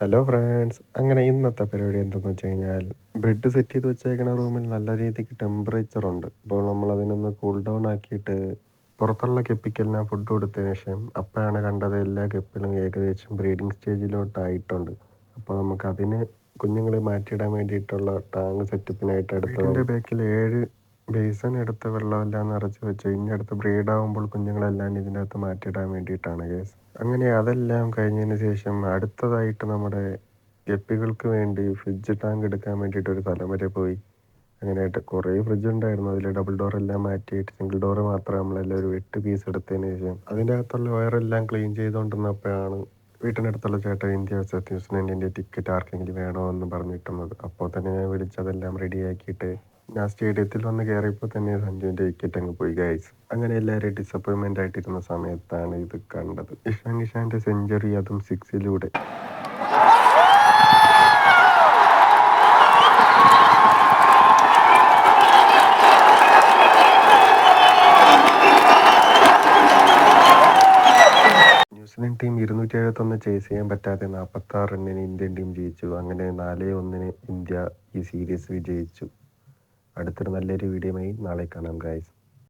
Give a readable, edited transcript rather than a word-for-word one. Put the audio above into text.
Hello friends, അങ്ങനെ ഇന്നത്തെ പരിപാടി എന്തെന്ന് വെച്ച് കഴിഞ്ഞാൽ ബെഡ് സെറ്റ് ചെയ്ത് വെച്ചേക്കുന്ന റൂമിൽ നല്ല രീതിക്ക് ടെമ്പറേച്ചർ ഉണ്ട്. അപ്പോൾ നമ്മൾ അതിനൊന്ന് കൂൾ ഡൗൺ ആക്കിയിട്ട് പുറത്തുള്ള കെപ്പിക്കെല്ലാം ഫുഡ് കൊടുത്തതിന് ശേഷം അപ്പോഴാണ് കണ്ടത് എല്ലാ കെപ്പിലും ഏകദേശം ബ്രീഡിങ് സ്റ്റേജിലോട്ടായിട്ടുണ്ട്. അപ്പോൾ നമുക്ക് അതിന് കുഞ്ഞുങ്ങളെ മാറ്റിയിടാൻ വേണ്ടിയിട്ടുള്ള ടാങ്ക് സെറ്റപ്പിനായിട്ട് വീടിൻ്റെ ബാക്കിൽ 7 ബേസൺ എടുത്ത് വെള്ളമെല്ലാം നിറച്ച് വെച്ച് ഇനി അടുത്ത് ബ്രീഡാകുമ്പോൾ കുഞ്ഞുങ്ങളെല്ലാം ഇതിനകത്ത് മാറ്റിയിടാൻ വേണ്ടിയിട്ടാണ് കേസ്. അങ്ങനെ അതെല്ലാം കഴിഞ്ഞതിന് ശേഷം അടുത്തതായിട്ട് നമ്മുടെ ഗപ്പികൾക്ക് വേണ്ടി ഫ്രിഡ്ജ് ടാങ്ക് എടുക്കാൻ വേണ്ടിയിട്ട് ഒരു സ്ഥലം വരെ പോയി. അങ്ങനെയായിട്ട് കുറേ ഫ്രിഡ്ജ് ഉണ്ടായിരുന്നു. അതിൽ ഡബിൾ ഡോർ എല്ലാം മാറ്റിയിട്ട് സിംഗിൾ ഡോർ മാത്രം നമ്മളെല്ലാം ഒരു 8 പീസ് എടുത്തതിന് ശേഷം അതിൻ്റെ അകത്തുള്ള വയറെല്ലാം ക്ലീൻ ചെയ്തുകൊണ്ടിരുന്നപ്പോഴാണ് വീട്ടിനടുത്തുള്ള ചേട്ടൻ ഇന്ത്യ വേഴ്സസ് ന്യൂസിലൻഡിൻ്റെ ടിക്കറ്റ് ആർക്കെങ്കിലും വേണോ എന്ന് പറഞ്ഞിട്ടുള്ളത്. അപ്പോൾ തന്നെ ഞാൻ വിളിച്ചതെല്ലാം റെഡിയാക്കിയിട്ട് ഞാൻ സ്റ്റേഡിയത്തിൽ വന്ന് കയറിയപ്പോൾ തന്നെ സഞ്ജുവിൻ്റെ വിക്കറ്റ് അങ്ങ് പോയി ഗൈസ്. അങ്ങനെ എല്ലാവരും ഡിസപ്പോയിൻമെൻ്റ് ആയിട്ടിരുന്ന സമയത്താണ് ഇത് കണ്ടത്. ഇഷാൻ്റെ സെഞ്ചുറി, അതും 6-ലൂടെ. ന്യൂസിലൻഡ് ടീം 271 ചേസ് ചെയ്യാൻ പറ്റാതെ 46 റണ്ണിന് ഇന്ത്യൻ ടീം ജയിച്ചു. അങ്ങനെ 4-1 ഇന്ത്യ ഈ സീരീസ് വിജയിച്ചു. അടുത്തൊരു നല്ലൊരു വീഡിയോയുമായി നാളെ കാണാം ഗൈസ്.